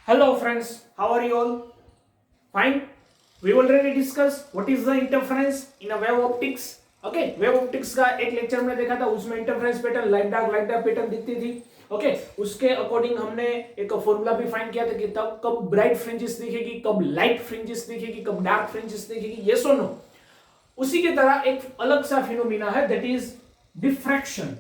Hello friends, how are you all? Fine. We already discussed what is the interference in a wave optics. Okay, wave optics का एक lecture में देखा था, उसमें interference pattern light dark pattern दिखती थी. Okay, उसके according हमने एक फॉर्मूला भी फाइंड किया था कि तब कब ब्राइट फ्रिंजेस दिखेगी, कब लाइट फ्रिंजेस दिखेगी, कब डार्क फ्रिंजेस दिखेगी, यस और नो. उसी की तरह एक अलग सा फिनोमिना है, that is diffraction.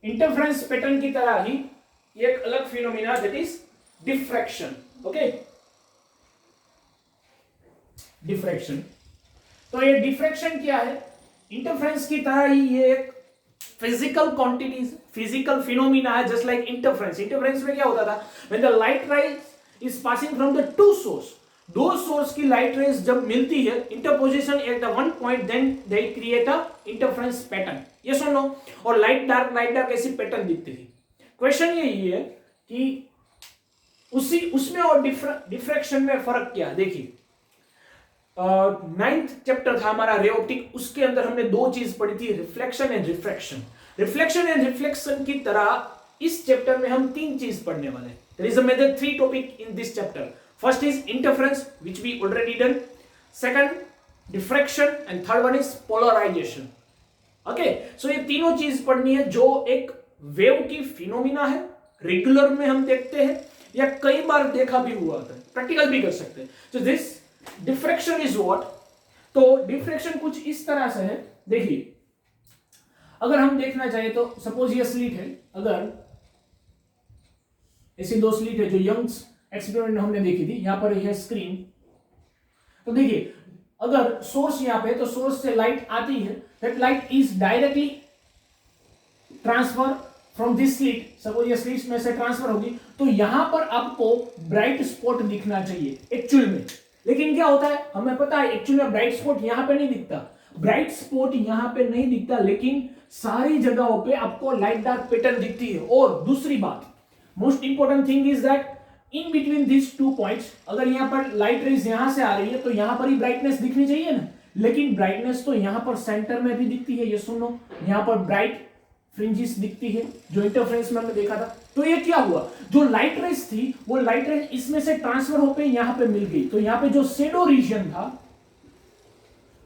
Interference pattern की तरह ही एक अलग phenomena that is diffraction. Okay, diffraction. तो ये डिफ्रैक्शन क्या है? इंटरफेरेंस की तरह ही ये एक फिजिकल क्वांटिटीज, फिजिकल फिनोमिना है, जस्ट लाइक इंटरफेरेंस. इंटरफेरेंस में क्या होता था? When the light rays is passing from the two source, दो सोर्स की लाइट रेज जब मिलती है, interposition at the one point, then they create a interference pattern. Yes और नो? और लाइट डार्क ऐसी पैटर्न दिखती थी. क्वेश्चन यही है कि उसमें और डिफ्रैक्शन में फर्क क्या? देखिए, 9th चैप्टर था हमारा रे ऑप्टिक, उसके अंदर हमने दो चीज पढ़ी थी, reflection and refraction. Reflection and reflection की तरह इस चैप्टर में हम तीन चीज पढ़ने वाले हैं. There is a major three topic in this chapter. First is interference which we already done, second diffraction and third one is polarisation. Okay, so ये तीनों चीज पढ़नी है जो एक वेव की फिनोमिना है, रेगुलर में हम देखते हैं या कई बार देखा भी हुआ है, प्रैक्टिकल भी कर सकते हैं. So this diffraction is what? तो डिफ्रैक्शन कुछ इस तरह से है. देखिए, अगर हम देखना चाहें तो सपोज ये स्लिट है, अगर ऐसी दो स्लिट है जो यंग्स एक्सपेरिमेंट में हमने देखी थी, यहां पर यह स्क्रीन. तो देखिए, अगर सोर्स यहां पे, तो सोर्स से लाइट आती है, that light is directly transfer from this slit. Suppose ये स्लिट में से ट्रांसफर होगी, तो यहां पर आपको ब्राइट स्पॉट दिखना चाहिए एक्चुअल में. लेकिन क्या होता है, हमें पता है एक्चुअली में ब्राइट स्पॉट यहां पे नहीं दिखता. ब्राइट स्पॉट यहां पे नहीं दिखता, लेकिन सारी जगहों पे आपको लाइट डार्क पैटर्न दिखती है. और दूसरी बात, most important thing is that in between this two points, अगर यहां पर लाइट रेज यहां से आ रही है, तो यहां पर ही ब्राइटनेस दिखनी चाहिए ना. लेकिन ब्राइटनेस तो यहां पर सेंटर में भी दिखती है, ये सुनो, यहां पर ब्राइट फ्रिंजेस दिखती है, जो इंटरफेरेंस में हमने देखा था. तो ये क्या हुआ, जो लाइट रेज थी, वो लाइट रेज इसमें से ट्रांसफर होकर यहां पे मिल गई. तो यहां पे जो शेडो रीजन था,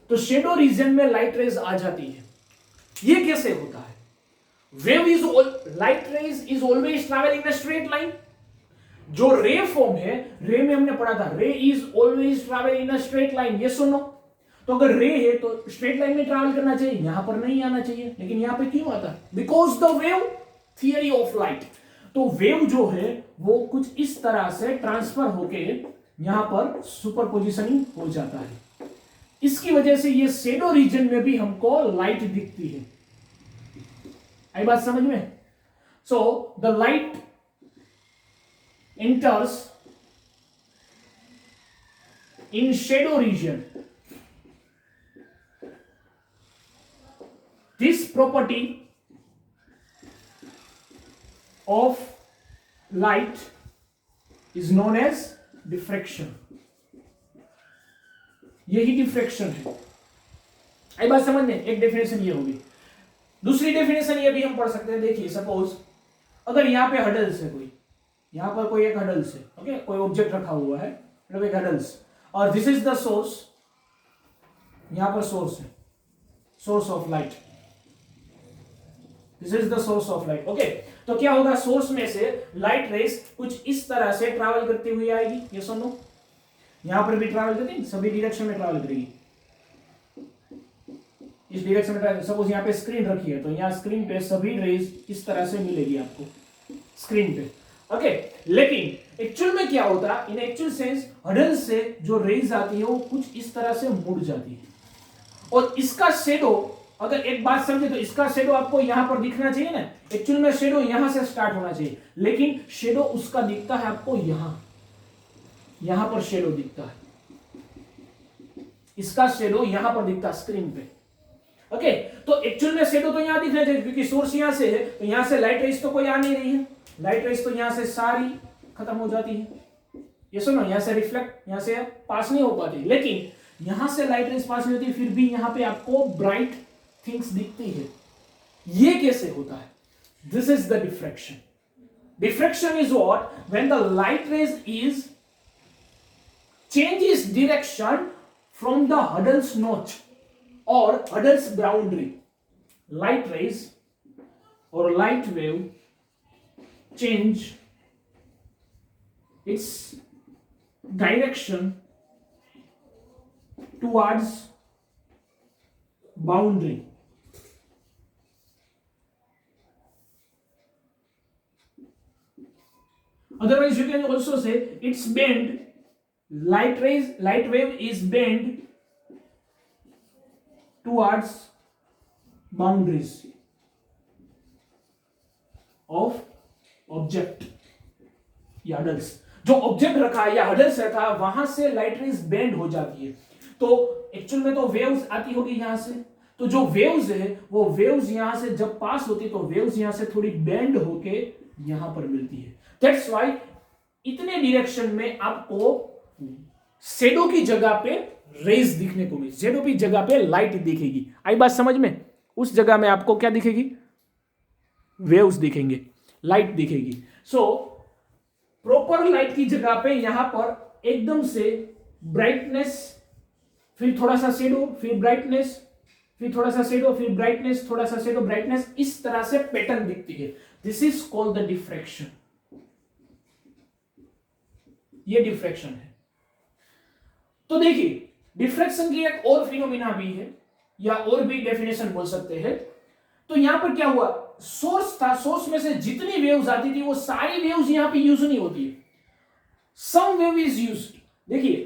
तो शेडो रीजन में लाइट रेज आ जाती है. ये कैसे होता है? Wave is light rays is always travelling in a straight line. जो रे फॉर्म है, रे में हमने पढ़ा था, रे is always travelling in a straight line. ये सुनो, तो अगर रे है तो स्ट्रेट लाइन में ट्रैवल करना चाहिए, यहां पर नहीं आना चाहिए. लेकिन यहां पे क्यों आता? Because the wave theory of light. तो वेव जो है वो कुछ इस तरह से ट्रांसफर होके यहां पर सुपरपोजिशनिंग हो जाता है. इसकी वजह से ये शेडो रीजन में भी हमको लाइट दिखती है. आई बात समझ में? So the light enters in shadow region. This property of light is known as diffraction. यही डिफ्रैक्शन है. आई बात समझ में? एक डेफिनेशन ये होगी. दूसरी डेफिनेशन ये भी हम पढ़ सकते हैं. देखिए, सपोज अगर यहां पे हडल्स है, कोई यहां पर कोई एक हडल्स है, ओके, कोई ऑब्जेक्ट रखा हुआ है, मतलब एक हडल्स, और दिस इज द सोर्स. यहां पर सोर्स है, source of light. This is the source of light. Okay, तो क्या होगा, सोर्स में से लाइट रेस कुछ इस तरह से ट्रैवल करती हुई आएगी. ये सुनो, यहां पर भी ट्रैवल करती, सभी डायरेक्शन में ट्रैवल करेगी. इस डायरेक्शन में ट्रैवल, सपोज यहां पे स्क्रीन रखी है, तो यहां स्क्रीन पे सभी रेज इस तरह से मिलेगी आपको स्क्रीन पे. ओके, लेकिन एक्चुअल में क्या होता है, इन एक्चुअल सेंस हडल से जो रेज आती है वो कुछ इस तरह से मुड़ जाती है. और इसका शेडो, अगर एक बात समझे, तो इसका शेडो आपको यहां पर दिखना चाहिए ना. एक्चुअल में शेडो यहां से स्टार्ट होना चाहिए, लेकिन शेडो उसका दिखता है आपको यहां पर शेडो दिखता है. इसका शेडो यहां पर दिखता है स्क्रीन पे. ओके, तो एक्चुअल में शेडो तो यहां दिखना चाहिए, क्योंकि सोर्स यहां से है, तो यहां से लाइट रेज तो कोई आ नहीं रही है. लाइट रेज तो यहां से सारी खत्म हो जाती है. ये सुनो, यहां से रिफ्लेक्ट, यहां से पास नहीं हो पाती. लेकिन यहां से लाइट रेज पास नहीं होती, फिर भी यहां पे आपको ब्राइट थिंग्स दिखती है. ये कैसे होता है? This is the diffraction. Diffraction is what? When the light rays is changes direction from the Huddle's notch or Huddle's boundary. Light rays or light wave change its direction towards boundary. Otherwise, you can also say it's bend. Light wave is bent towards boundaries of object या hurdles. जो object रखा है या hurdles रखा है वहां से light rays bend हो जाती है. तो एक्चुअल में तो वेव्स आती होगी यहां से. तो जो वेव्स है वो वेव्स यहां से जब पास होती है तो वेव्स यहां से थोड़ी बेंड होके यहां पर मिलती है. दैट्स व्हाई इतने डायरेक्शन में आपको शेडो की जगह पे रेज दिखने को मिले. शेडो की जगह पे लाइट दिखेगी. आई बात समझ में? उस जगह में आपको क्या दिखेगी? वेव्स दिखेंगे, लाइट दिखेगी. सो प्रॉपर लाइट की जगह पे यहां पर एकदम से ब्राइटनेस, फिर थोड़ा सा शेडो, फिर ब्राइटनेस, फिर थोड़ा सा शेडो, फिर ब्राइटनेस, थोड़ा सा शेडो, ब्राइटनेस, इस तरह से पैटर्न दिखती है. This is called the diffraction. ये डिफ्रैक्शन है. तो देखिए डिफ्रैक्शन की एक और फिनोमिना भी है या और भी डेफिनेशन बोल सकते हैं. तो यहां पर क्या हुआ? सोर्स था, सोर्स में से जितनी वेव्स आती थी वो सारी वेव्स यहां पे यूज नहीं होती है. Some wave is used. देखिए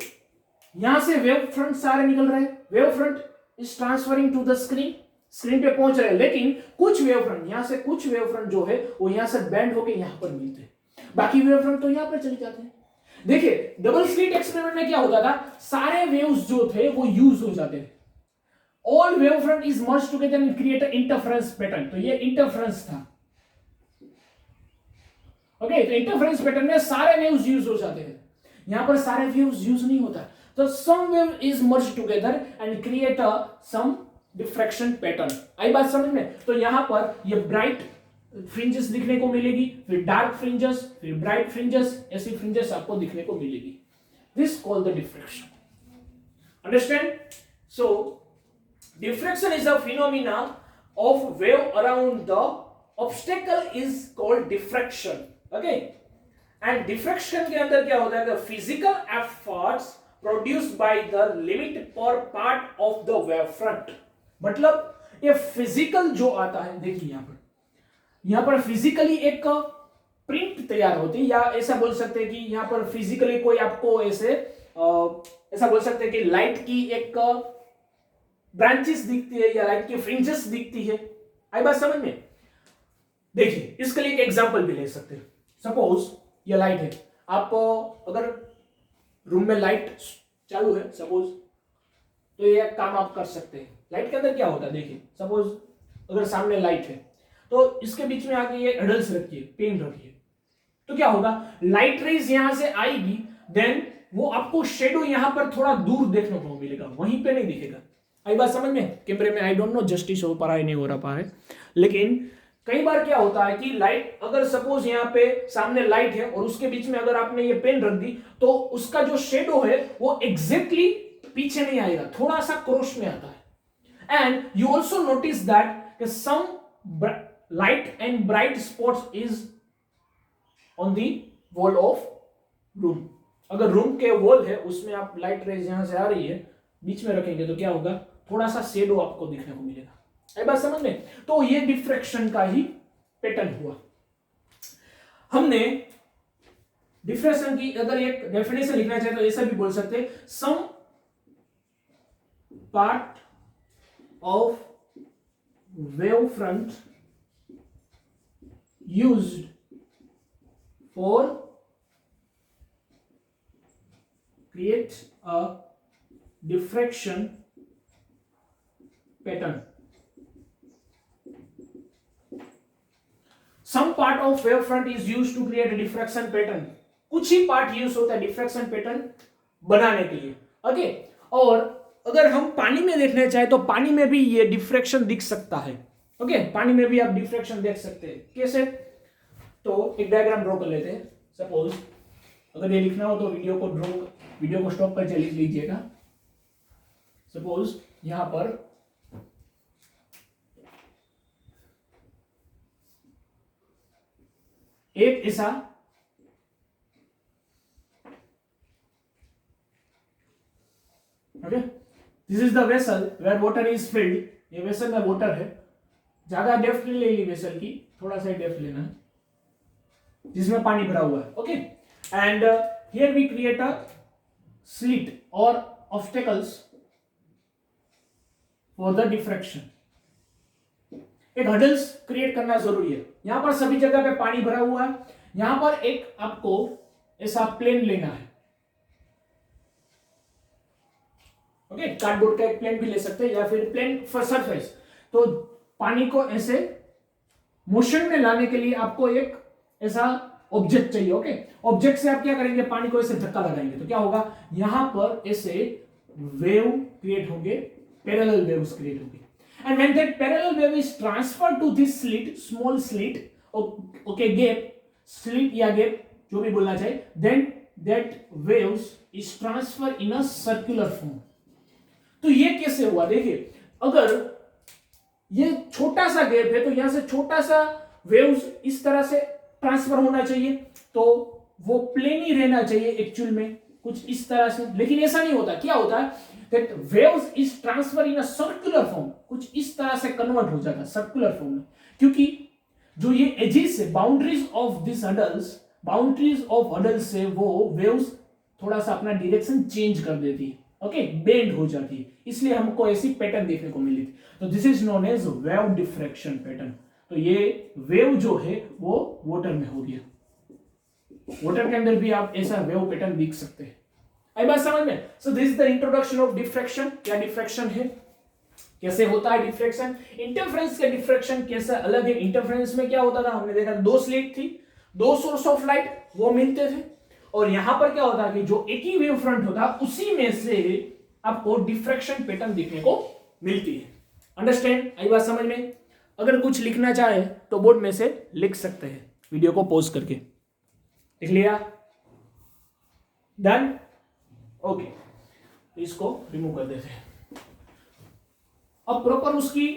यहां से वेव फ्रंट सारे निकल रहे हैं. Wave front is transferring to the screen. Screen पे पहुंच रहे हैं. लेकिन कुछ वेव फ्रंट यहां से, कुछ वेव फ्रंट जो है वो यहां से बेंड होके यहां पर मिलते हैं. बाकी वेव फ्रंट तो यहां पर चले जाते हैं. देखिए डबल स्लिट एक्सपेरिमेंट में क्या होता था? सारे वेव्स जो थे वो यूज हो जाते थे. All wave front is merge together and create a interference pattern. तो ये इंटरफेरेंस था. ओके, तो इंटरफेरेंस पैटर्न में सारे वेव्स यूज हो जाते हैं. यहां पर सारे वेव्स यूज नहीं होता. तो some wave is merge together and create a some diffraction pattern. आई बात समझ में? तो यहां पर ये ब्राइट फ्रिंजेस दिखने को मिलेगी, फिर डार्क फ्रिंजेस, फिर ब्राइट फ्रिंजेस, ऐसी फ्रिंजेस आपको दिखने को मिलेगी. This called the diffraction. Understand? So diffraction is a phenomena of wave around the obstacle is called diffraction. Okay, and diffraction के अंदर क्या होता है? The physical efforts produced by the limit पर part of the wave front. मतलब ये physical जो आता है, देखिए यहां पर फिजिकली एक प्रिंट तैयार होती है, या ऐसा बोल सकते हैं कि यहां पर फिजिकली कोई आपको ऐसे ऐसा बोल सकते हैं कि लाइट की एक ब्रांचेस दिखती है या लाइट की फ्रिंजेस दिखती है. आई बात समझ में? देखिए इसके लिए एक एग्जांपल भी ले सकते हैं. सपोज ये लाइट है. आप अगर रूम में लाइट चालू है सपोज, तो ये काम आप कर सकते हैं. लाइट के अंदर क्या होता है? देखिए सपोज अगर सामने लाइट है तो इसके बीच में आके ये हडल्स रखिए, पेन रखिए, तो क्या होगा? लाइट रेज यहां से आएगी, देन वो आपको शेडो यहां पर थोड़ा दूर देखने को मिलेगा, वहीं पे नहीं दिखेगा. आई बात समझ में? कैमरे में आई डोंट नो जस्टिस हो पा रहा है नहीं हो पा रहा है, लेकिन कई बार क्या होता है कि लाइट अगर सपोज यहां पे सामने लाइट है और उसके बीच में अगर आपने ये पेन रख दी तो उसका जो शेडो है वो एग्जैक्टली पीछे नहीं आएगा, थोड़ा सा क्रॉस में आता है. And you also notice that some light and bright spots is on the wall of room. अगर रूम के वॉल है उसमें आप लाइट रेज यहां से आ रही है, बीच में रखेंगे तो क्या होगा? थोड़ा सा शेडो आपको दिखने को मिलेगा. ये बात समझ में? तो ये डिफ्रैक्शन का ही पैटर्न हुआ. हमने डिफ्रैक्शन की अगर एक डेफिनेशन लिखना चाहे तो ऐसा भी बोल सकते हैं, some part of wave front used for create a diffraction pattern. Some part of wave front is used to create a diffraction pattern. कुछ ही पार्ट यूज होता है डिफ्रैक्शन पैटर्न बनाने के लिए. ओके, और अगर हम पानी में देखना चाहे तो पानी में भी ये डिफ्रैक्शन दिख सकता है. ओके, पानी में भी आप डिफ्रैक्शन देख सकते हैं। कैसे? तो एक डायग्राम ड्रॉ कर लेते हैं। सपोज अगर ये लिखना हो तो वीडियो को स्टॉप करके लिख लीजिएगा। सपोज यहां पर एक ऐसा okay, this is the vessel where water is filled. ये वेसल में वाटर है, ज्यादा डेप्थ नहीं लेगी वेसल की, थोड़ा सा डेप्थ लेना है, जिसमें पानी भरा हुआ है। Okay, and here we create a slit और ऑब्स्टेकल्स फॉर द डिफ्रैक्शन। एक हडल्स क्रिएट करना जरूरी है। यहां पर सभी जगह पे पानी भरा हुआ है, यहां पर एक आपको ऐसा प्लेन लेना है। ओके, कार्डबोर्ड का एक प्लेन भी ले सकते हैं या फिर प्लेन सरफेस। तो पानी को ऐसे मोशन में लाने के लिए आपको एक ऐसा ऑब्जेक्ट चाहिए। ओके, ऑब्जेक्ट से आप क्या करेंगे, पानी को ऐसे धक्का लगाएंगे तो क्या होगा, यहां पर ऐसे वेव क्रिएट होंगे, पैरेलल वेव्स क्रिएट होंगे। And when that parallel wave is transferred to this slit, small slit, okay gap, slit या गैप जो भी बोलना चाहिए, then that waves is transfer in a circular form. तो ये कैसे हुआ, देखिए अगर ये छोटा सा गैप है तो यहां से छोटा सा वेव्स इस तरह से ट्रांसफर होना चाहिए, तो वो प्लेन ही रहना चाहिए एक्चुअल में, कुछ इस तरह से। लेकिन ऐसा नहीं होता, क्या होता है that waves is transfer in a circular form, कुछ इस तरह से कन्वर्ट हो जाता है सर्कुलर फॉर्म में, क्योंकि जो ये एजेस है, boundaries of this hurdles, boundaries of hurdles से वो वेव्स थोड़ा सा अपना डायरेक्शन चेंज कर देती है। ओके, बेंड हो जाती है, इसलिए हमको ऐसी पैटर्न देखने को मिली थी। तो this is known as wave diffraction pattern. तो ये वेव जो है वो वाटर में हो गया, वाटर के अंदर भी आप ऐसा वेव पैटर्न देख सकते हैं। आई बात समझ में? So this is the introduction of diffraction. क्या डिफ्रैक्शन है, कैसे होता है डिफ्रैक्शन, इंटरफेरेंस का डिफ्रैक्शन कैसे अलग है। इंटरफेरेंस में क्या होता था, हमने देखा दो स्लिट थी, दो सोर्स ऑफ लाइट वो मिलते थे, और यहां पर क्या होता है कि जो एक ही वेव फ्रंट होता है उसी में से आपको डिफ्रैक्शन पैटर्न देखने को मिलती है। अंडरस्टैंड? आई बात समझ में? अगर कुछ लिखना चाहे तो बोर्ड में से लिख सकते हैं, वीडियो को पॉज करके। लिख लिया? डन? ओके, इसको रिमूव कर देते हैं। अब प्रॉपर उसकी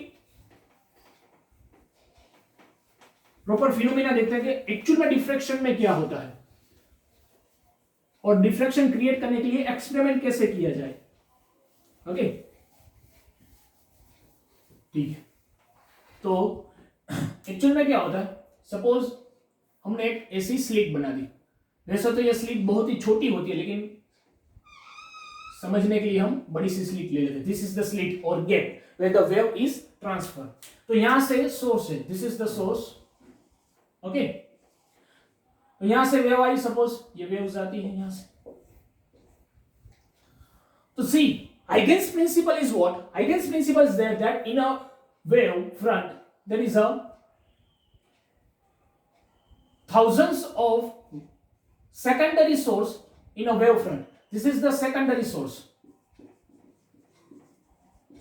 प्रॉपर फिनोमेना देखते हैं कि एक्चुअल में डिफ्रैक्शन में क्या होता है और डिफ्रैक्शन क्रिएट करने के लिए एक्सपेरिमेंट कैसे किया जाए। ओके, ठीक है। तो एक्चुअल में क्या होता है, सपोज हमने एक ऐसी स्लिट बना दी। वैसे तो ये स्लिट बहुत ही छोटी होती है, लेकिन समझने के लिए हम बड़ी सी स्लिट ले लेते हैं। दिस इज द स्लिट और gap where the wave is transfer. तो यहां से सोर्स है, this is the source. Okay, तो यहां से वेव आई, सपोज ये वेव्स आती है यहां से। तो सी Huygens principle is what? Huygens principle is there that in a wave front there is a thousands of secondary source in a wave front. This is the secondary source.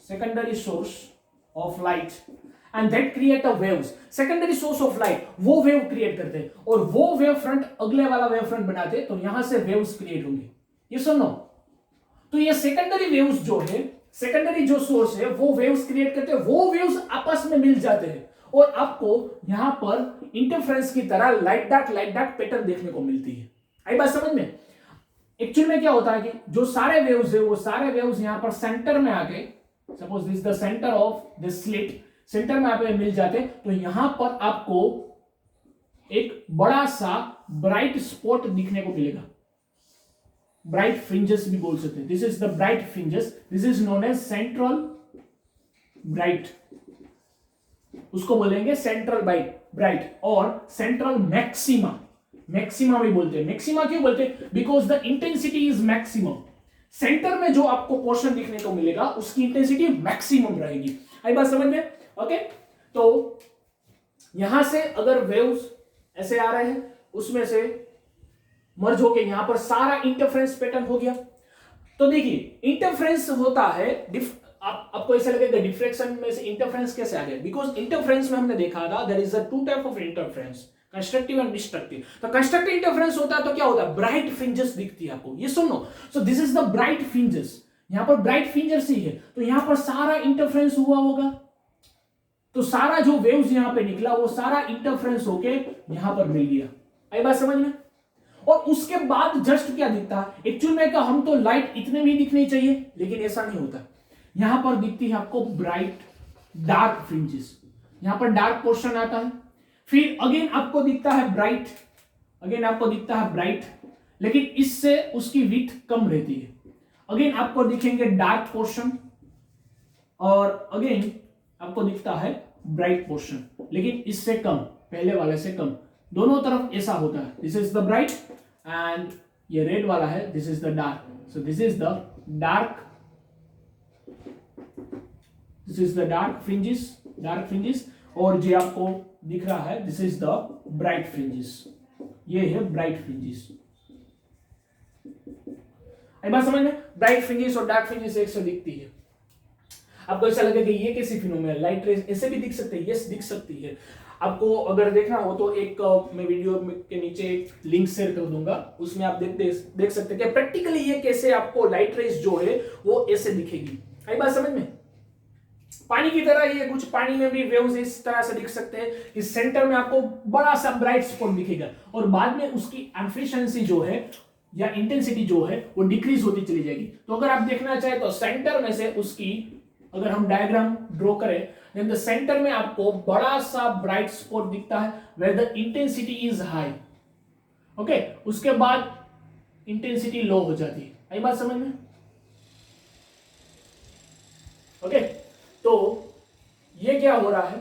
Secondary source of light and that create a waves. Secondary source of light वो wave create करते हैं और वो wave front अगले वाला wave front बनाते हैं, तो यहां से waves create होंगे। ये सुनो, तो ये सेकेंडरी वेव्स जो है, सेकेंडरी जो सोर्स है वो वेव्स क्रिएट करते हैं, वो वेव्स आपस में मिल जाते हैं और आपको यहां पर इंटरफेरेंस की तरह लाइट डार्क पैटर्न देखने को मिलती है। आई बात समझ में? एक्चुअल में क्या होता है कि जो सारे वेव्स है वो सारे वेव्स यहां पर सेंटर में आके, suppose this the centre of this slit, centre में आके मिल जाते, तो यहां पर आपको एक बड़ा सा ब्राइट स्पॉट दिखने को मिलेगा। ब्राइट फ्रिंजेस भी बोल सकते हैं। This is the bright fringes, this is known as central bright, उसको बोलेंगे सेंट्रल ब्राइट और सेंट्रल मैक्सिमा। मैक्सिमा भी बोलते हैं। मैक्सिमा क्यों बोलते हैं? Because the intensity is maximum. Centre में जो आपको पोर्शन दिखने को मिलेगा उसकी इंटेंसिटी मैक्सिमम रहेगी। आई बात समझ में? ओके, तो यहां से अगर वेव्स ऐसे आ रहे हैं, उसमें से मर्ज होके यहां पर सारा इंटरफेरेंस पैटर्न हो गया। तो देखिए इंटरफेरेंस होता है आपको ऐसा लगेगा डिफ्रेक्शन में से इंटरफेरेंस कैसे आ गया, बिकॉज इंटरफेरेंस में हमने देखा था there is a two type of interference, constructive and destructive. तो कंस्ट्रक्टिव इंटरफेरेंस होता है तो क्या होता है, ब्राइट फ्रिंजेस दिखती है आपको, ये सुनो। So this is the bright fringes, यहां पर ब्राइट फ्रिंजेस ही है, तो यहां पर सारा इंटरफेरेंस हुआ होगा, तो सारा जो वेव्स यहां पे निकला वो सारा इंटरफेरेंस होके यहां पर मिल गया। आई बात समझ में? और उसके बाद जस्ट क्या दिखता है, एक्चुअल में क्या हम तो लाइट इतने भी दिखनी चाहिए, लेकिन ऐसा नहीं होता। यहां पर दिखती है आपको ब्राइट डार्क फ्रिंजेस, यहां पर डार्क पोर्शन आता है, फिर अगेन आपको दिखता है ब्राइट, अगेन आपको दिखता है ब्राइट, लेकिन इससे उसकी विड्थ कम रहती है। अगेन आपको दिखेंगे डार्क पोर्शन, और अगेन आपको दिखता है ब्राइट पोर्शन, लेकिन इससे कम, पहले वाले से कम, दोनों तरफ ऐसा होता है। This is the bright and ये रेड वाला है, this is the dark. So this is the dark, this is the dark fringes, और जो आपको दिख रहा है this is the bright fringes, ये है ब्राइट फ्रिंजेस। एक बात समझ में, ब्राइट फ्रिंजेस और डार्क फ्रिंजेस एक से दिखती है। आपको ऐसा लगेगा कि ये कैसी फिनोमेना, लाइट रेज ऐसे भी दिख सकते हैं, यस दिख सकती है। आपको अगर देखना हो तो एक मैं वीडियो के नीचे एक लिंक शेयर कर दूंगा, उसमें आप देख सकते हैं कि प्रैक्टिकली ये कैसे आपको लाइट रेज जो है वो ऐसे दिखेगी। आई बात समझ में? पानी की तरह ये कुछ, पानी में भी वेव्स इस तरह से दिख सकते हैं, इस सेंटर में आपको बड़ा सा ब्राइट स्पॉट दिखेगा, और बाद में उसकी एफिशिएंसी जो है या इंटेंसिटी जो है वो डिक्रीज होती चली जाएगी। तो अगर आप देखना चाहे तो सेंटर में से उसकी अगर हम डायग्राम ड्रॉ करें, देन द सेंटर में आपको बड़ा सा ब्राइट स्पॉट दिखता है where the intensity is high. Okay, उसके बाद इंटेंसिटी लो हो जाती है। आई बात समझ में? ओके, तो ये क्या हो रहा है,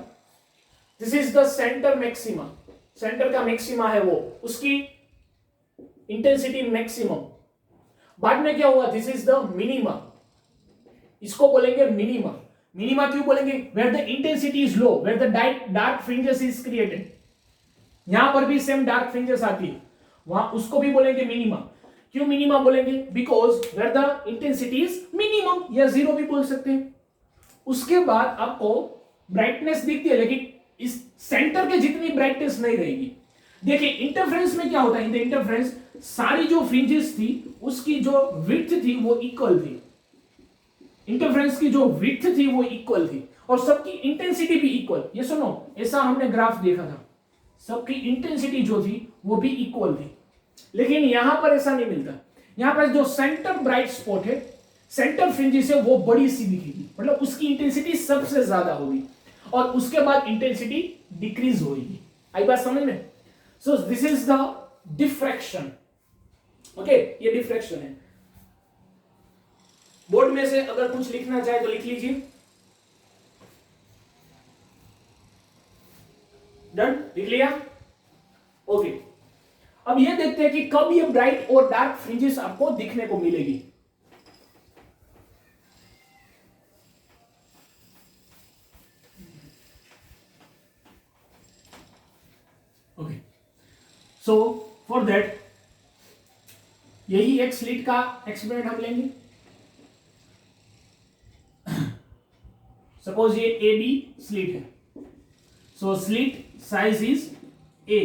this is the centre maxima, centre का मैक्सिमा है वो, उसकी इंटेंसिटी मैक्सिमम। बाद में क्या हुआ, दिस इज द मिनिमा, इसको बोलेंगे मिनिमा। मिनिमा क्यों बोलेंगे, where the intensity is low, where the dark fringes is created. यहां पर भी सेम डार्क फ्रिंजेस आती है, वहां उसको भी बोलेंगे मिनिमा। क्यों मिनिमा बोलेंगे, because where the intensity is minimum, या जीरो भी बोल सकते हैं। उसके बाद आपको ब्राइटनेस दिखती है, लेकिन इस सेंटर के जितनी ब्राइटनेस नहीं रहेगी। देखिए इंटरफेरेंस में क्या होता है, इन द इंटरफेरेंस सारी जो फ्रिंजेस थी उसकी जो विड्थ थी वो इक्वल थी, इंटरफेरेंस की जो विड्थ थी वो इक्वल थी, और सबकी इंटेंसिटी भी इक्वल। ये सुनो, ऐसा हमने ग्राफ देखा था, सबकी इंटेंसिटी जो थी वो भी इक्वल थी, लेकिन यहां पर ऐसा नहीं मिलता। यहां पर जो सेंटर ब्राइट स्पॉट है, सेंटर फ्रिंजेस है, वो बड़ी सी दिखेगी, मतलब उसकी इंटेंसिटी सबसे ज्यादा होगी, और उसके बाद इंटेंसिटी डिक्रीज होगी। आई बात समझ में? So this is the diffraction. Okay, ये डिफ्रैक्शन है। बोर्ड में से अगर कुछ लिखना चाहे तो लिख लीजिए। डन, लिख लिया? ओके, अब ये देखते हैं कि कब ये ब्राइट और डार्क फ्रिंजेस आपको दिखने को मिलेगी। ओके, सो फॉर दैट यही एक स्लिट का एक्सपेरिमेंट हम लेंगे। सपोज ये ए बी स्लिट है, so slit size is A,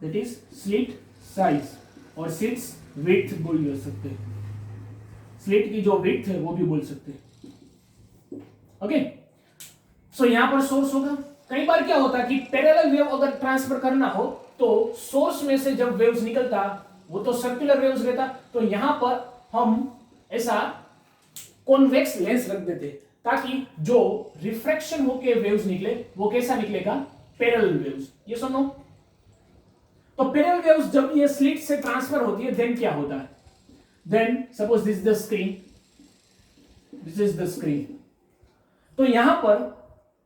that is slit size, और स्लिट्स विड्थ बोल सकते हैं, स्लिट की जो विड्थ है वो भी बोल सकते हैं। ओके, सो यहां पर सोर्स होगा। कई बार क्या होता है कि पैरेलल वेव अगर ट्रांसफर करना हो तो सोर्स में से जब वेव्स निकलता वो तो सर्कुलर वेव्स रहता, तो यहां पर हम ऐसा कॉन्वेक्स लेंस रख देते ताकि जो रिफ्रैक्शन होके वेव्स निकले वो कैसा निकलेगा, पैरेलल वेव्स। ये सुनो, तो पैरेलल वेव्स जब ये स्लिट से ट्रांसफर होती है देन क्या होता है, then suppose this is the screen, this is the screen, तो यहां पर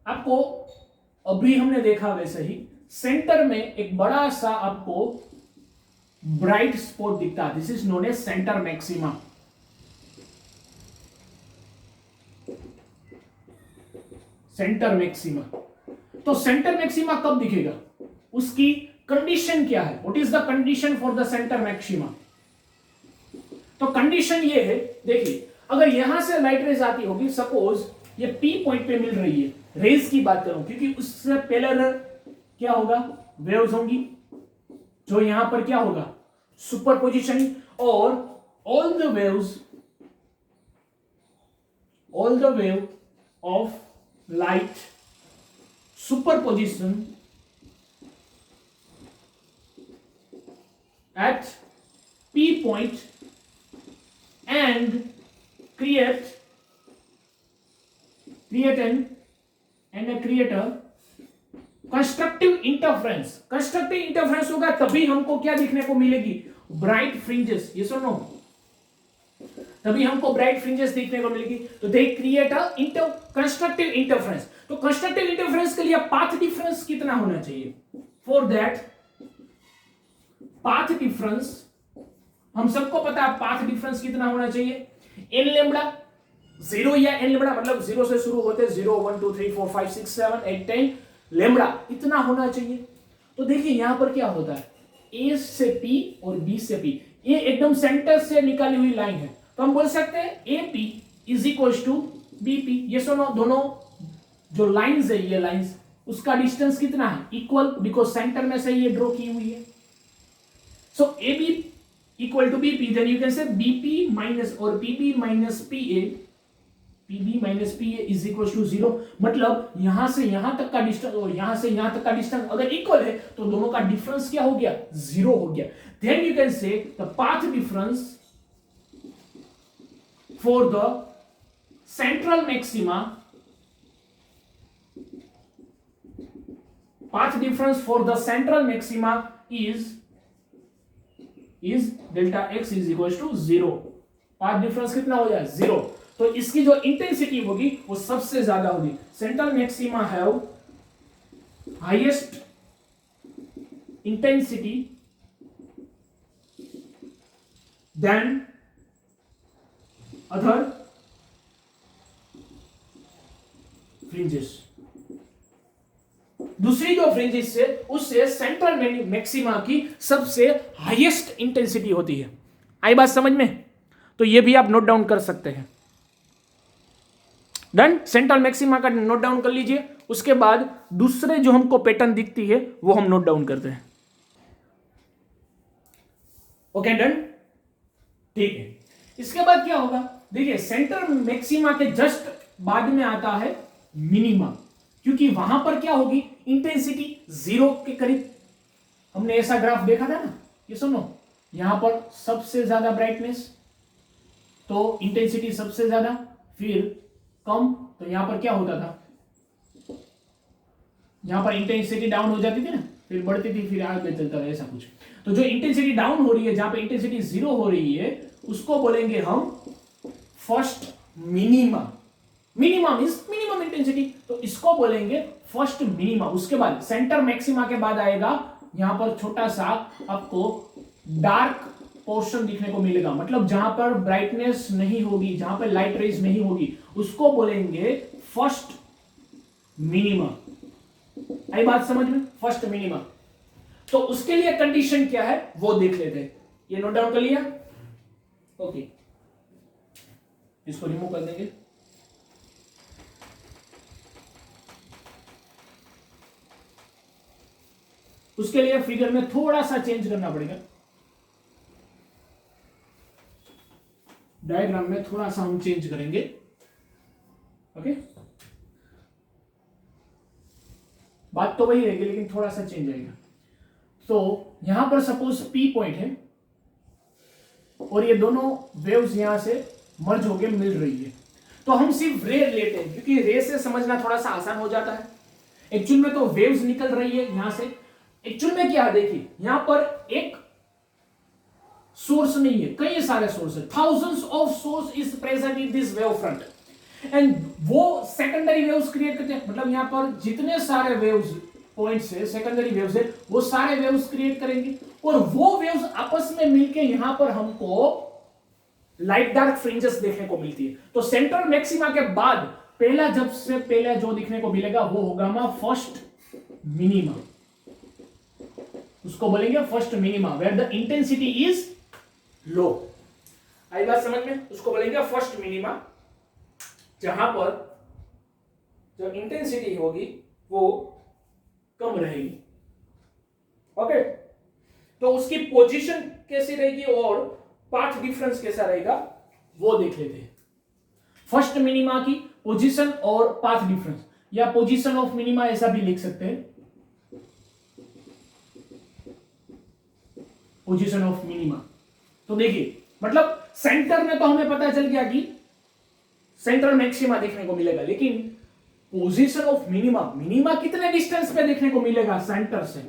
आपको अभी हमने देखा वैसे ही सेंटर में एक बड़ा सा आपको ब्राइट स्पॉट दिखता है, this is known as centre maxima. Centre maxima, तो सेंटर मैक्सिमा कब दिखेगा, उसकी कंडीशन क्या है, what is the condition for the centre maxima. तो कंडीशन ये है, देखिए अगर यहां से लाइट रेज आती होगी, सपोज ये पी पॉइंट पे मिल रही है, रेज की बात करूं, क्योंकि उससे पहले क्या होगा, वेव्स होंगी, जो यहां पर क्या होगा, सुपरपोजिशन, और all the wave of light superposition at P point and create a constructive interference. Constructive interference होगा तभी हमको क्या दिखने को मिलेगी, ब्राइट फ्रिंजेस, ये सुनो, तभी हमको ब्राइट फ्रिंजेस देखने को मिलेगी। तो दे क्रिएट अ कंस्ट्रक्टिव इंटरफेरेंस। तो कंस्ट्रक्टिव इंटरफेरेंस के लिए पाथ डिफरेंस कितना होना चाहिए, फॉर दैट पाथ डिफरेंस, हम सबको पता है पाथ डिफरेंस कितना होना चाहिए, एन लेम्बडा, 0 या एन लेम्बडा, मतलब 0 से शुरू होते 0 1 2 3 4 5 6 7 8 10 लेम्बडा, इतना होना चाहिए। तो देखिए यहां पर क्या होता है, ए से पी और बी से पी, ये एकदम सेंटर से निकाली हुई लाइन है, तो हम बोल सकते हैं A P is equal to B P. ये सुनो, दोनों जो लाइंस है, ये लाइंस, उसका डिस्टेंस कितना है, इक्वल, बिकॉज सेंटर में से ये ड्रॉ की हुई है। So AB equal to BP, then you can say BP minus or PB minus PA, PB minus PA is equal to 0। मतलब यहां से यहां तक का डिस्टेंस और यहां से यहां तक का डिस्टेंस अगर इक्वल है तो दोनों का डिफरेंस क्या हो गया, 0 हो गया। Then you can say the path difference for the central maxima, path difference for the central maxima is delta x is equal to 0। Path difference कितना हो जाए, 0। तो इसकी जो इंटेंसिटी होगी वो सबसे ज्यादा होगी। Central maxima have highest intensity then other fringes. दूसरी जो फ्रिंजेस से उससे सेंट्रल मैक्सिमा की सबसे हाईएस्ट इंटेंसिटी होती है। आई बात समझ में? तो ये भी आप नोट डाउन कर सकते हैं। डन, सेंट्रल मैक्सिमा का नोट डाउन कर लीजिए। उसके बाद दूसरे जो हमको पैटर्न दिखती है वो हम नोट डाउन करते हैं। ओके डन, ठीक है। इसके बाद क्या होगा, देखिए सेंट्रल मैक्सिमा के जस्ट बाद में आता है मिनिमा, क्योंकि वहां पर क्या होगी, इंटेंसिटी 0 के करीब। हमने ऐसा ग्राफ देखा था ना, ये सुनो, यहां पर सबसे ज्यादा ब्राइटनेस तो इंटेंसिटी सबसे ज्यादा, फिर कम, तो यहां पर क्या होता था, यहां पर इंटेंसिटी डाउन हो जाती थी ना, फिर बढ़ती थी, फिर आगे चलता था, ऐसा कुछ। तो जो इंटेंसिटी डाउन हो रही है, जहां पर इंटेंसिटी 0 हो रही है, उसको बोलेंगे हम first minima. Minima means minimum intensity, तो इसको बोलेंगे फर्स्ट मिनिमा। उसके बाद सेंटर मैक्सिमा के बाद आएगा यहां पर छोटा सा आपको डार्क पोर्शन दिखने को मिलेगा, मतलब जहां पर ब्राइटनेस नहीं होगी, जहां पर लाइट रेज नहीं होगी, उसको बोलेंगे फर्स्ट मिनिमा। आई बात समझ में, फर्स्ट मिनिमा। तो उसके लिए कंडीशन क्या है वो देख लेते हैं। ये नोट डाउन कर लिया, ओके, इसको रिमूव कर देंगे। उसके लिए फिगर में थोड़ा सा चेंज करना पड़ेगा, डायग्राम में थोड़ा सा हम चेंज करेंगे। ओके, बात तो वही रहेगी लेकिन थोड़ा सा चेंज आएगा। तो यहां पर सपोज पी पॉइंट है और ये दोनों वेव्स यहां से मर्ज होके मिल रही है, तो हम सिर्फ रे लेते हैं क्योंकि रे से समझना थोड़ा सा आसान हो जाता है। एक्चुअल में तो वेव्स निकल रही है यहां से। एक्चुअल में क्या है, देखिए यहां पर एक सोर्स नहीं है, कई सारे सोर्स है, thousands of source is present in this wave front, and वो सेकेंडरी वेव्स क्रिएट करते हैं। मतलब यहां पर जितने सारे वेव्स पॉइंट्स है, सेकेंडरी वेव्स है, वो सारे वेव्स क्रिएट करेंगे और वो वेव्स आपस में मिलके यहां पर हमको लाइट डार्क फ्रिंजेस देखने को मिलती है। तो सेंट्रल मैक्सिमा के बाद पहला, जब से पहले जो दिखने को मिलेगा वो होगा हमारा फर्स्ट मिनिमा। उसको बोलेंगे first minima, where the intensity is low. आई बात समझ में? उसको बोलेंगे फर्स्ट मिनिमा, जहां पर जो इंटेंसिटी होगी वो कम रहेगी। ओके, तो उसकी पोजीशन कैसी रहेगी और पाथ डिफरेंस कैसा रहेगा वो देख लेते हैं। फर्स्ट मिनिमा की पोजीशन और पाथ डिफरेंस, या पोजीशन ऑफ मिनिमा ऐसा भी लिख सकते हैं, पोजीशन ऑफ मिनिमा। तो देखिए, मतलब सेंटर में तो हमें पता चल गया कि सेंट्रल मैक्सिमा देखने को मिलेगा, लेकिन पोजीशन ऑफ मिनिमा, मिनिमा कितने डिस्टेंस पे देखने को मिलेगा सेंटर से?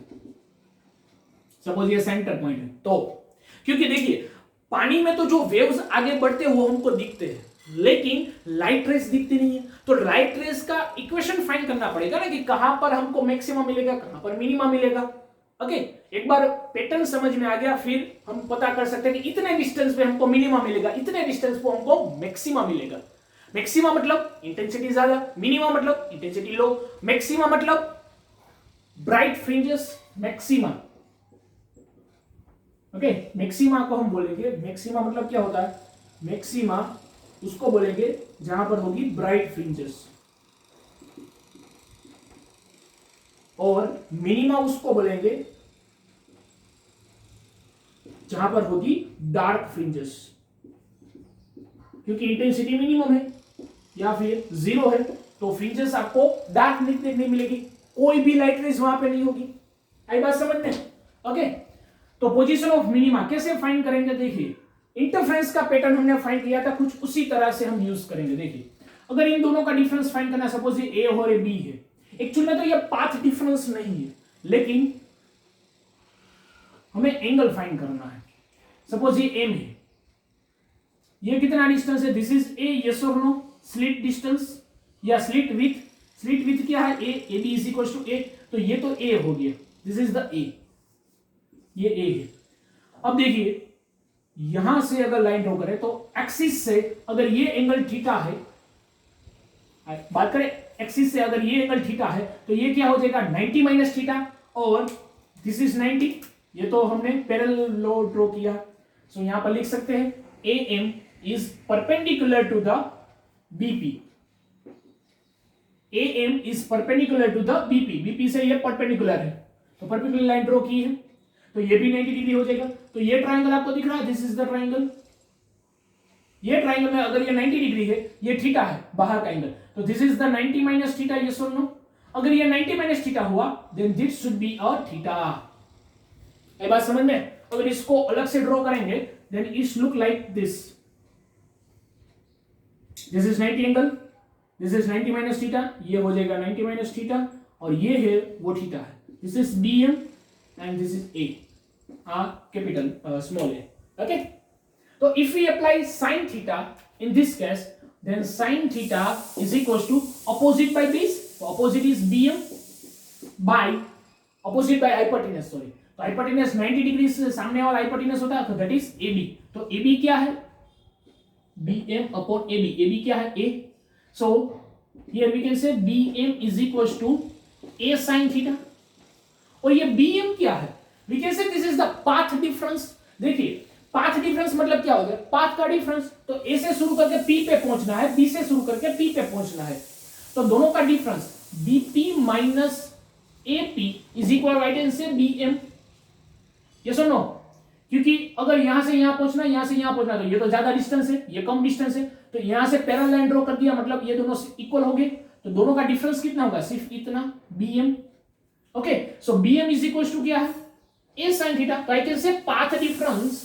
सपोज ये सेंटर पॉइंट है, तो क्योंकि देखिए पानी में तो जो वेव्स आगे बढ़ते हैं वो हमको दिखते हैं, लेकिन लाइट रेस दिखती नहीं है। तो लाइट रेस का इक्वेशन फाइंड करना पड़ेगा ना कि कहां पर हमको मैक्सिमा मिलेगा, कहां पर मिनिमा मिलेगा। ओके, एक बार पैटर्न समझ में आ गया, फिर हम पता कर सकते हैं कि इतने डिस्टेंस पे हमको मिनिमा मिलेगा, इतने डिस्टेंस पे हमको मैक्सिमा मिलेगा। मैक्सिमा मतलब इंटेंसिटी ज्यादा, मिनिमा मतलब इंटेंसिटी लो, मैक्सिमा मतलब bright fringes maxima. Okay, maxima को हम बोलेंगे, मैक्सिमा मतलब क्या होता है? मैक्सिमा उसको बोलेंगे जहां पर होगी ब्राइट फ्रिंजेस, और मिनिमा उसको बोलेंगे जहां पर होगी डार्क फ्रिंजेस, क्योंकि इंटेंसिटी मिनिमम है या फिर जीरो है, तो फ्रिंजेस आपको डार्क देखने नहीं मिलेगी, कोई भी लाइट रेज वहां पे नहीं होगी। आई बात समझ में? ओके, तो पोजीशन ऑफ मिनिमा कैसे फाइंड करेंगे? देखिए, इंटरफेरेंस का पैटर्न हमने फाइंड किया था, कुछ उसी तरह से हम यूज करेंगे। देखिए, अगर इन दोनों का डिफरेंस फाइंड करना, सपोज ये ए और ये बी है, एक्चुअली में तो ये पाथ डिफरेंस नहीं है, लेकिन हमें एंगल फाइंड करना है। सपोज ये एम है, ये कितना डिस्टेंस है? दिस इज ए, यस और नो? स्लिट डिस्टेंस या स्लिट विथ क्या है? A B is equal to A, तो ये तो ए हो गया, दिस इज द ए, ये ए है। अब देखिए, यहां से अगर लाइन ड्रॉ करें तो एक्सिस से अगर ये एंगल थीटा है, बात करें एक्सिस से अगर ये एंगल थीटा है, तो ये क्या हो जाएगा? 90 माइनस थीटा, और दिस इज 90। ये तो हमने पैरेलल ड्रॉ किया, सो यहां पर लिख सकते हैं A M is perpendicular to the BP. A M is perpendicular to the BP, BP से ये परपेंडिकुलर है, तो परपेंडिकुलर लाइन ड्रॉ की है, तो ये भी 90 डिग्री हो जाएगा। तो ये ट्राइंगल आपको दिख रहा है, दिस इज द ट्राइंगल। ये ट्राइंगल में अगर ये 90 डिग्री है, ये थीटा है बाहर का एंगल, तो this is the 90 minus theta, yes और नो? अगर ये 90 माइनस थीटा हुआ, then this should be a theta. ये बात समझ में? अगर इसको अलग से ड्रॉ करेंगे, then it's look like this, this is 90 angle, this is 90 minus theta, ये हो जाएगा 90 माइनस थीटा, और ये है वो थीटा है, this is B M and this is A, capital small a. Okay, so if we apply sin theta in this case, then sin theta is equals to opposite by this, so opposite is BM by opposite by hypotenuse, sorry, तो hypotenuse 90 degree से सामने वाला hypotenuse होता है, तो that is AB। तो AB क्या है? BM upon AB, AB क्या है? A, so here we can say BM is equals to A sin theta, और ये BM क्या है? We can say this is the path difference। देखिए, पाथ डिफरेंस मतलब क्या हो गया? पाथ का डिफरेंस, तो A से शुरू करके P पे पहुंचना है, B से शुरू करके P पे पहुंचना है, तो दोनों का difference BP minus AP is equal right से BM, यस और नो? क्योंकि अगर यहां से यहां पहुंचना, यहां से यहां पहुंचना, तो ये तो ज्यादा डिस्टेंस है, ये कम डिस्टेंस है, तो यहां से पैरेलल लाइन ड्रॉ कर दिया, मतलब ये दोनों इक्वल हो गए, तो दोनों का डिफरेंस कितना होगा? सिर्फ इतना, BM। Okay, so BM is equal to क्या है? A sin theta. तो I can say path difference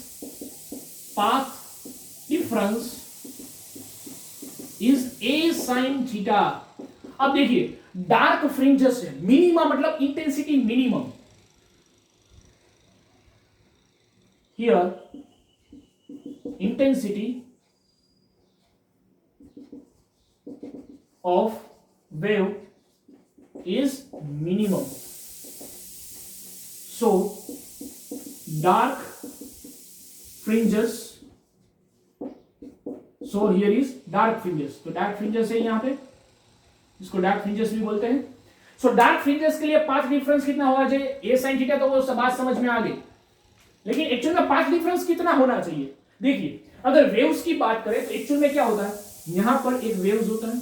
is A sin theta. अब देखिए, डार्क फ्रिंजेस है, मिनिमा मतलब intensity minimum, here intensity of wave is minimum, so dark fringes, so here is dark fringes, तो dark fringes है यहां पे, इसको dark fringes भी बोलते हैं। so dark fringes के लिए पाथ डिफरेंस कितना होना चाहिए? A sin थीटा, तो वो सब बात समझ में आ गई, लेकिन एक्चुअल में पाथ डिफरेंस कितना होना चाहिए? देखिए, अगर वेव्स की बात करें तो एक्चुअल में क्या होता है, यहां पर एक वेव्स होता है,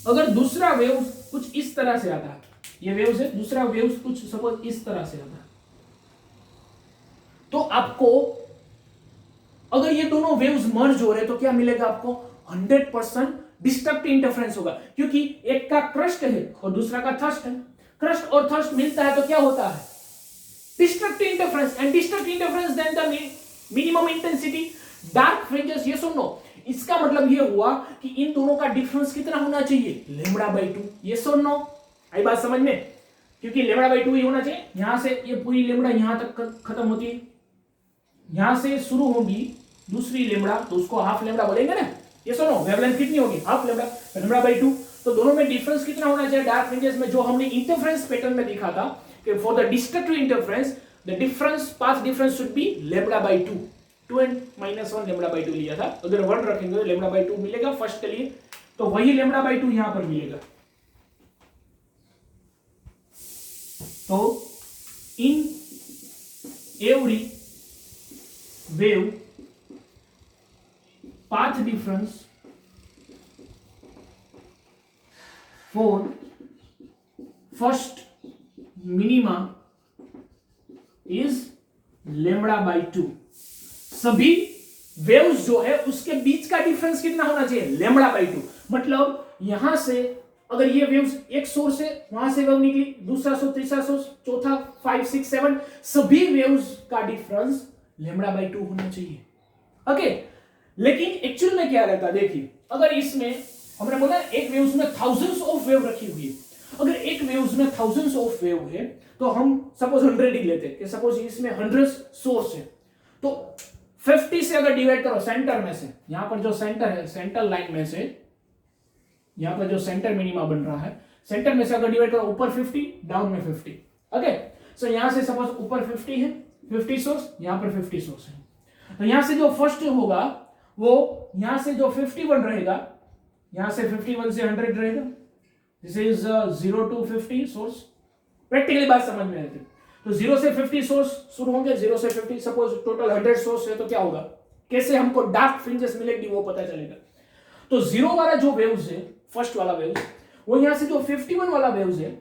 अगर दूसरा वेव्स कुछ इस तरह से आता है, ये वेव्स है, दूसरा वेव्स कुछ सपोज इस तरह से आता है, तो आपको अगर ये दोनों वेव्स मर्ज हो रहे तो क्या मिलेगा आपको, 100% डिस्ट्रक्टिव इंटरफेरेंस होगा, क्योंकि एक का क्रस्ट है और दूसरा का थर्स्ट है। क्रस्ट और थर्स्ट मिलता है तो क्या होता है, destructive interference, and destructive interference then the minimum intensity dark fringes, yes और नो। इसका मतलब ये हुआ कि इन दोनों का डिफरेंस कितना होना चाहिए, λ/2, यस और नो। आई बात समझ में, क्योंकि λ/2 ही होना चाहिए। यहां से ये पूरी लेमड़ा यहां तक खत्म होती है, यहां से शुरू होगी दूसरी लेमड़ा, तो उसको हाफ लेमड़ा बोलेंगे ना, ये सुनो, वेवलेंथ कितनी होगी, हाफ लेमड़ा, λ/2। तो दोनों में डिफरेंस कितना होना चाहिए डार्क फ्रिंजेस में, जो हमने इंटरफेरेंस पैटर्न में देखा था कि for the destructive interference the difference, path difference should be λ/2, 2 and -1 λ/2 लिया था। अगर 1 रखेंगे तो λ/2 मिलेगा फर्स्ट के लिए, तो वही λ/2 यहां पर मिलेगा। तो in every wave path difference for first minima is λ/2। सभी वेव्स जो है उसके बीच का डिफरेंस कितना होना चाहिए, λ/2। मतलब यहां से अगर ये वेव्स एक सोर्स है, वहां से वेव निकली, दूसरा सोर्स, तीसरा सोर्स, चौथा, 5, 6, 7, सभी वेव्स का डिफरेंस λ/2 होना चाहिए। ओके, लेकिन एक्चुअल में क्या रहता है, देखिए अगर इसमें हमने बोला एक वेव्स में थाउजेंड्स ऑफ वेव रखी हुई है, अगर एक वेव्स में थाउजेंड्स ऑफ वेव है तो हम सपोज 100 ही लेते हैं कि सपोज इसमें 100 सोर्स है, तो 50 से अगर डिवाइड करो सेंटर में से, यहां पर जो सेंटर है, सेंटर लाइन में से, यहां पर जो सेंटर मिनिमा बन रहा है, सेंटर में से अगर डिवाइड करो, ऊपर 50 डाउन में 50। ओके, सो यहां से सपोज ऊपर 50 है, 50 सोर्स, यहां पर 50 सोर्स है, तो यहां से जो फर्स्ट होगा वो यहां से जो 51 रहेगा, यहां से 51 से 100 रहेगा, this is 0 to 50 source. Practically बात समझ में आती है, तो 0 से 50 सोर्स शुरू होंगे, 0 से 50, सपोज टोटल 100 सोर्स है, तो क्या होगा, कैसे हमको डार्क फ्रिंजेस मिलेगी वो पता चलेगा। तो 0 वाला जो वेव्स है, फर्स्ट वाला वेव्स, वो यहां से जो 51 वाला वेव्स है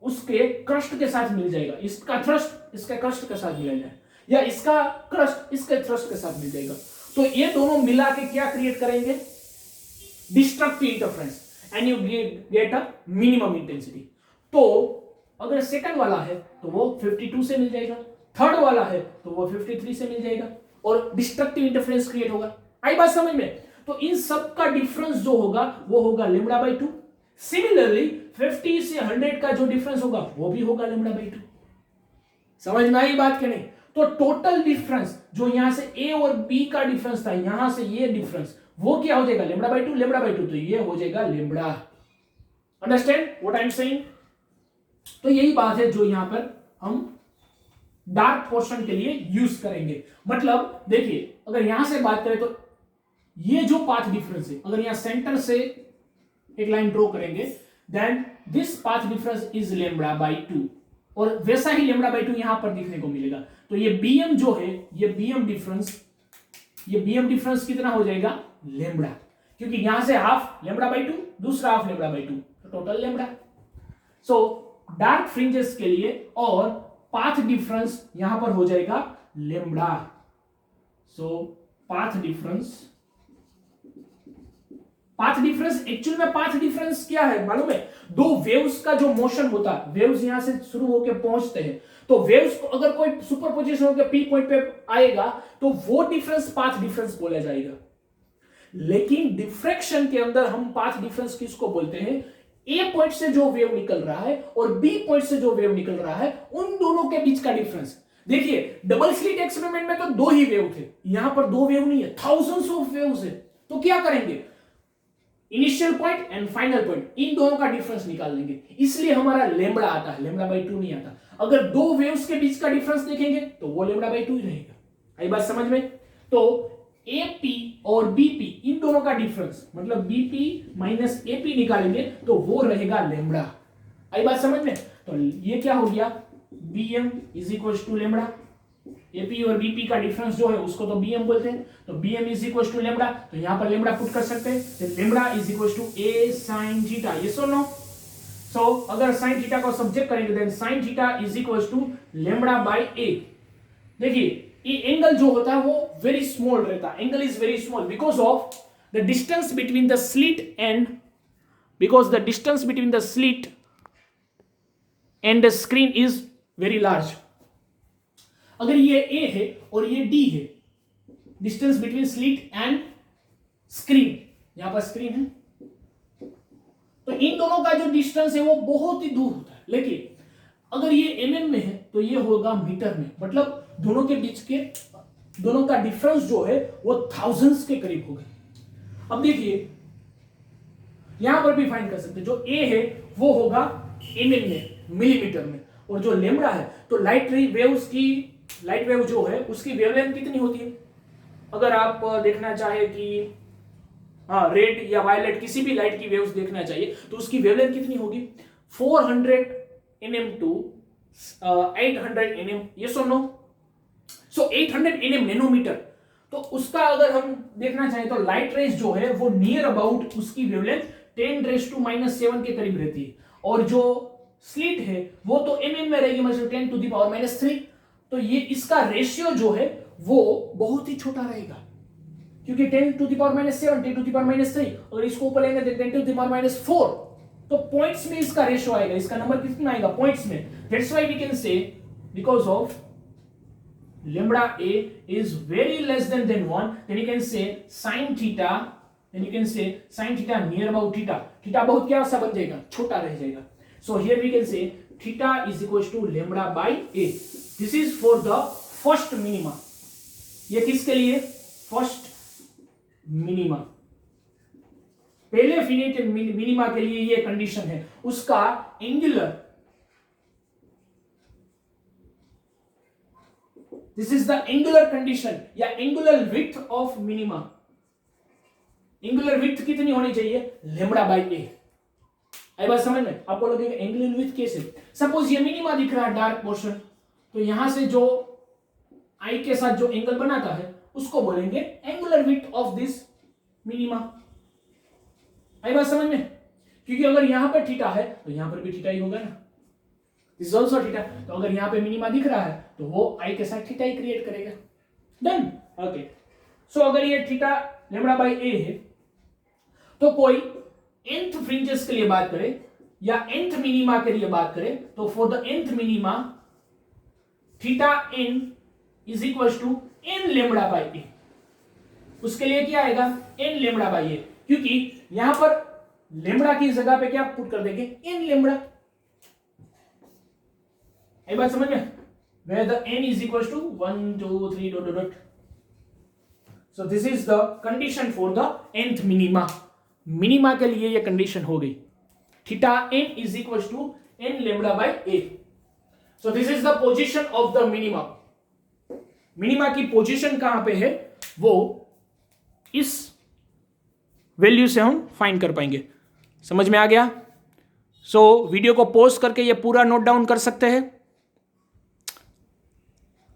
उसके क्रस्ट के साथ मिल जाएगा, इसका थ्रस्ट इसके क्रस्ट के साथ मिल जाएगा, या इसका क्रस्ट इसके थ्रस्ट के साथ मिल जाएगा। तो ये दोनों मिला के क्या क्रिएट करेंगे, destructive interference, and you get a minimum intensity. तो अगर सेकंड वाला है तो वो 52 से मिल जाएगा, थर्ड वाला है तो वो 53 से मिल जाएगा, और डिस्ट्रक्टिव इंटरफेरेंस क्रिएट होगा। आई बात समझ में, तो इन सब का डिफरेंस जो होगा वो होगा λ/2। सिमिलरली 50 से 100 का जो डिफरेंस होगा वो भी होगा λ/2। समझ में आई बात कि नहीं। तो टोटल डिफरेंस जो यहां से ए और बी का डिफरेंस था, यहां से ये डिफरेंस, वो क्या हो जाएगा, λ/2, तो ये हो जाएगा λ। Understand what I am saying. तो यही बात है जो यहां पर हम डार्क पोर्शन के लिए यूज करेंगे। मतलब देखिए अगर यहां से बात करें तो ये जो पाथ डिफरेंस है, अगर यहां सेंटर से एक लाइन ड्रॉ करेंगे, then this path difference is λ/2, और वैसा ही λ/2 यहां पर दिखने को मिलेगा। तो ये bm जो है, ये bm डिफरेंस कितना हो जाएगा, λ, क्योंकि यहां से हाफ λ/2, दूसरा हाफ λ/2, तो टोटल λ। सो डार्क फ्रिंजेस के लिए और पाथ डिफरेंस यहां पर हो जाएगा λ। सो पाथ डिफरेंस एक्चुअल में पाथ डिफरेंस क्या है मालूम है, दो वेव्स का जो मोशन होता है, वेव्स यहां से शुरू होकर पहुंचते हैं, तो वेव्स को अगर कोई सुपरपोजिशन होकर पी पॉइंट पे आएगा तो वो डिफरेंस पाथ डिफरेंस बोला जाएगा। लेकिन डिफ्रैक्शन के अंदर हम पाथ डिफरेंस किसको बोलते हैं, ए पॉइंट से जो वेव निकल रहा है और बी पॉइंट से जो वेव निकल रहा है, उन दोनों के बीच का डिफरेंस। देखिए डबल स्लिट एक्सपेरिमेंट में तो दो ही वेव थे, यहां पर दो वेव नहीं है, थाउजेंड्स ऑफ वेव्स है। तो क्या करेंगे, initial point and final point, इन दोनों का डिफरेंस निकाल लेंगे, इसलिए हमारा λ आता है, λ/2 नहीं आता। अगर दो वेव्स के बीच का डिफरेंस देखेंगे तो वो λ/2 ही रहेगा। आई बात समझ में। तो AP और BP इन दोनों का डिफरेंस मतलब BP माइनस AP निकालेंगे तो वो रहेगा λ। आई बात समझ में। तो ये क्या हो गया, BM is equal to λ। AP और बीपी का डिफरेंस जो है उसको तो बीएम बोलते हैं, तो BM is equal to lambda, तो यहां पर लेमडा पुट कर सकते हैं, तो lambda is equal to A sine theta, yes और नो? सो अगर साइन थीटा को सब्जेक्ट करेंगे then sine theta is equal to lambda by A. देखिए ये एंगल जो होता है वो वेरी स्मॉल रहता है, angle is very small because of the distance between the slit and because the distance between the slit and the screen is very large। अगर ये A है और ये D है, distance between slit and screen, यहां पर screen है, तो इन दोनों का जो डिस्टेंस है वो बहुत ही दूर होता है, लेकिन अगर ये mm में है तो ये होगा मीटर में, मतलब दोनों के बीच के दोनों का डिफरेंस जो है वो थाउजेंड्स के करीब होगा। अब देखिए यहां पर भी फाइंड कर सकते हैं, जो A है वो होगा mm में, मिलीमीटर में, और जो लेमडा है तो लाइट वेव जो है उसकी वेवलेंथ कितनी होती है? अगर आप देखना चाहे कि रेड या वायलेट किसी भी लाइट की वेव्स देखना चाहिए तो उसकी वेवलेंथ कितनी होगी? 400 mm टू 800 mm, यस और नो? सो 800 mm नैनोमीटर, तो उसका अगर हम देखना चाहें तो लाइट रेज जो है वो नियर अबाउट उसकी वेवलेंथ 10⁻⁷ के करीब रहती है, और जो स्लिट है वो तो mm में रहेगी, मतलब 10⁻⁻3, तो ये इसका रेशियो जो है वो बहुत ही छोटा रहेगा, क्योंकि 10⁻⁷, 10⁻⁻3, और इसको ऊपर लेंगे 10⁻⁴, तो पॉइंट्स में इसका रेशियो आएगा, इसका नंबर कितना आएगा? पॉइंट्स में। That's why we can say because of lambda a is very less than 1, then you can say sin theta, near about theta, theta बहुत क्या सा बन जाएगा? छोटा रह जाएगा। So here we can say theta is equals to lambda by a। This is for the first minima। ये किसके लिए? फर्स्ट मिनिमा, पहले फिनिट मिनिमा के लिए ये कंडीशन है, उसका angular, this is the angular condition या angular width of minima. Angular width कितनी होनी चाहिए? लेमडा बाय ए। आई बात समझ में? आपको लगेगा एंगुलर विड्थ कैसे? सपोज ये मिनिमा दिख रहा है डार्क पोर्शन, तो यहां से जो आई के साथ जो एंगल बनाता है उसको बोलेंगे angular width of this minima. आई बात समझ में? क्योंकि अगर यहां पर थीटा है तो यहां पर भी थीटा ही होगा ना, दिस इज आल्सो थीटा, तो अगर यहां पे मिनिमा दिख रहा है तो वो आई के साथ थीटा ही क्रिएट करेगा। Done, okay. सो अगर ये थीटा लेमडा बाय ए है तो कोई nth फ्रिंजेस के लिए बात करें या nth मिनिमा के लिए बात करें तो for the nth minima theta n is equal to n lambda by A. उसके लिए क्या आएगा? n लेमडा बाय ए, क्योंकि यहां पर लेमडा की जगह पे क्या पुट कर देंगे? n lambda. ये बात समझ में? where the n is equals to 1 2 3 dot dot dot। so this is the condition for the nth minima। Minima के लिए ये कंडीशन हो गई, theta n is equals to n lambda by a। so this is the position of the minima। Minima की position कहां पे है वो इस वैल्यू से हम फाइंड कर पाएंगे। समझ में आ गया? सो वीडियो को पॉज करके ये पूरा नोट डाउन कर सकते हैं,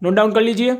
नोट डाउन कर लीजिए।